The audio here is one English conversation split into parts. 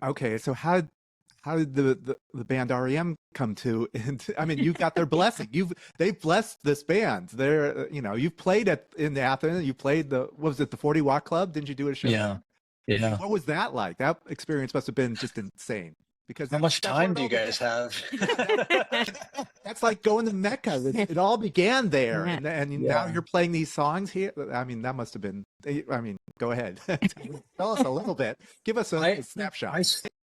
Okay, so how did the band REM come to? I mean, you got their blessing. They've blessed this band. They're you've played in Athens. You played what was it, the 40 Watt Club? Didn't you do a show Yeah. there? Yeah. What was that like? That experience must have been just insane because How much that's where time it do you all began. guys have? Yeah, that's like going to Mecca. It all began there, Yeah. and now Yeah. you're playing these songs here. I mean, that must have been. I mean, go ahead, tell us a little bit. Give us I a snapshot.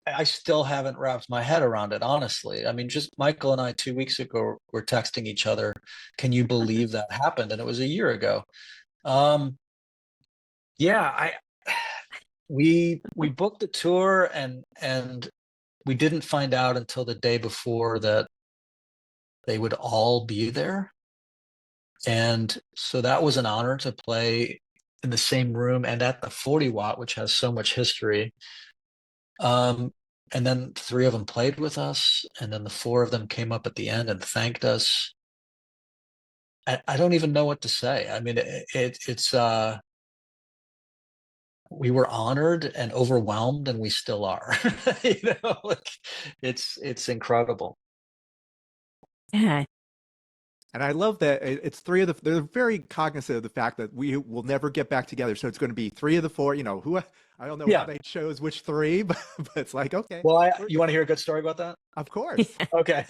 I still haven't wrapped my head around it, honestly. I mean, just Michael and I 2 weeks ago were texting each other, can you believe that happened? And it was a year ago. Um, yeah, we booked the tour and we didn't find out until the day before that they would all be there. And so that was an honor to play in the same room and at the 40 Watt, which has so much history. And then three of them played with us, and then the four of them came up at the end and thanked us. I don't even know what to say. I mean, it's we were honored and overwhelmed, and we still are. Like it's incredible. Yeah. And I love that it's three of they're very cognizant of the fact that we will never get back together. So it's going to be three of the four, I don't know how Yeah. they chose which three, but it's like, okay. Well, you want to hear a good story about that? Of course. Okay.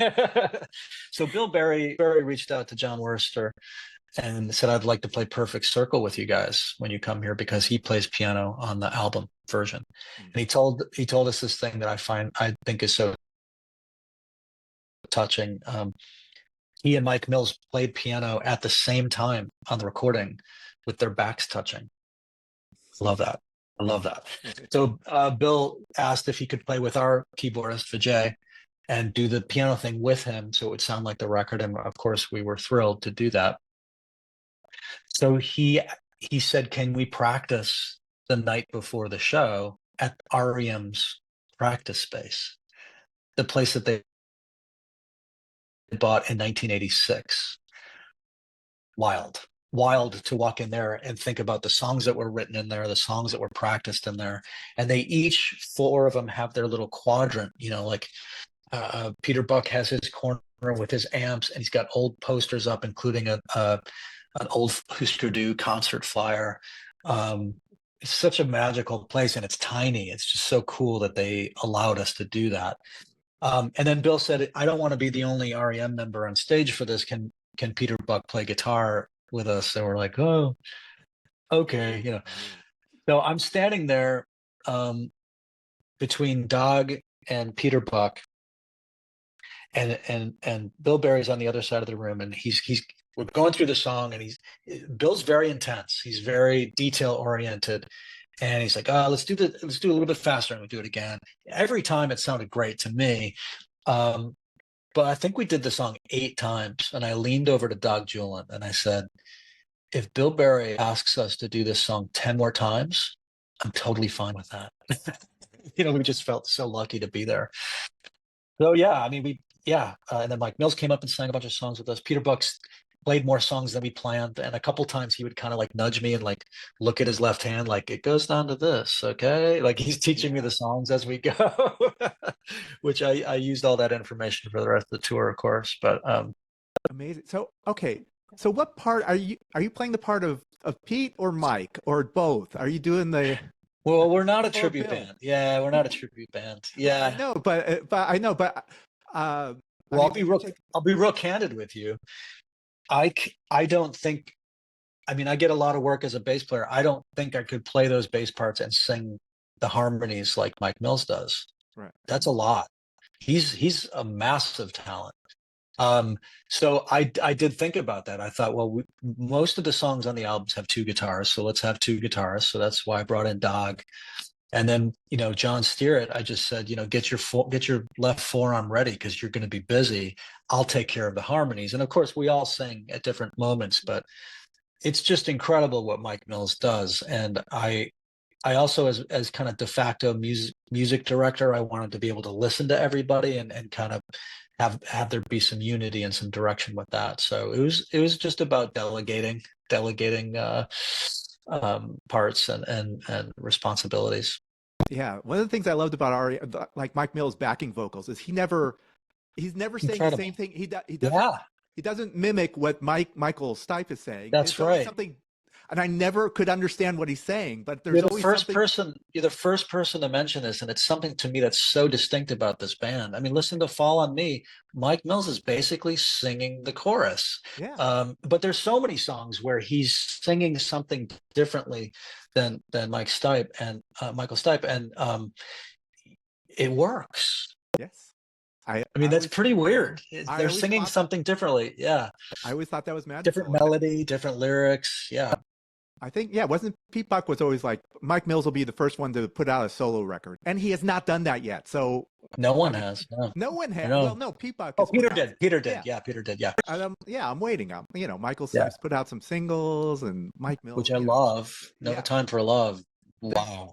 So Bill Berry reached out to John Worster and said, I'd like to play Perfect Circle with you guys when you come here, because he plays piano on the album version. And he told us this thing that I think is so touching. He and Mike Mills played piano at the same time on the recording with their backs touching. Love that. I love that. So Bill asked if he could play with our keyboardist, Vijay, and do the piano thing with him so it would sound like the record. And of course, we were thrilled to do that. So he said, can we practice the night before the show at REM's practice space, the place that they bought in 1986. Wild to walk in there and think about the songs that were written in there, the songs that were practiced in there. And they each, four of them, have their little quadrant, like Peter Buck has his corner with his amps, and he's got old posters up, including an old Husker Du concert flyer. It's such a magical place, and it's tiny. It's just so cool that they allowed us to do that. And then Bill said, I don't want to be the only REM member on stage for this. Can Peter Buck play guitar with us? And we're like, oh, okay. So I'm standing there between Doug and Peter Buck, and Bill Berry's on the other side of the room, and we're going through the song, and Bill's very intense. He's very detail oriented. And he's like, let's do a little bit faster. And we do it again. Every time it sounded great to me. But I think we did the song 8 times. And I leaned over to Doug Julin and I said, if Bill Berry asks us to do this song 10 more times, I'm totally fine with that. We just felt so lucky to be there. So, yeah, I mean, and then Mike Mills came up and sang a bunch of songs with us. Peter Buck's played more songs than we planned, and a couple times he would kind of like nudge me and like look at his left hand, like it goes down to this, okay? Like he's teaching me the songs as we go, which I used all that information for the rest of the tour, of course. But amazing. So okay, so what part are you playing the part of Pete or Mike or both? Are you doing the? Well, we're not a tribute band. Yeah, we're not a tribute band. Yeah, I know, but I know, but. Well, I'll be real candid with you. I don't think, I mean, I get a lot of work as a bass player. I don't think I could play those bass parts and sing the harmonies like Mike Mills does. Right. That's a lot. He's a massive talent. So I did think about that. I thought, well, most of the songs on the albums have 2 guitars, so let's have 2 guitarists. So that's why I brought in Dog. And then, John Stearett, I just said, get your left forearm ready because you're going to be busy. I'll take care of the harmonies. And of course, we all sing at different moments, but it's just incredible what Mike Mills does. And I also, as kind of de facto music director, I wanted to be able to listen to everybody and kind of have there be some unity and some direction with that. So it was just about delegating parts and responsibilities. Yeah, one of the things I loved about like Mike Mills' backing vocals is he's never saying the Incredible. same thing. He doesn't Yeah, he doesn't mimic what Michael Stipe is saying. that's It's always right. something, and I never could understand what he's saying. But there's You're the always first something. person. You're the first person to mention this, and it's something to me that's so distinct about this band. I mean, listen to "Fall on Me." Mike Mills is basically singing the chorus, Yeah, but there's so many songs where he's singing something differently than Mike Stipe and Michael Stipe, and it works. yes. I I mean, that's pretty weird. I They're always singing thought something differently. Yeah, I always thought that was different magical. melody, different lyrics. Yeah, I think, yeah, wasn't Pete Buck was always like, Mike Mills will be the first one to put out a solo record, and he has not done that yet. So no one I mean, has. No, no one I has. know. Well, no, Pete Buck Oh, has put Peter out. did. Peter did. Yeah, Yeah, Peter did. Yeah, and I'm waiting. Michael yeah. Stipe's put out some singles, and Mike Mills, Which I love. No yeah, Time for Love. Wow.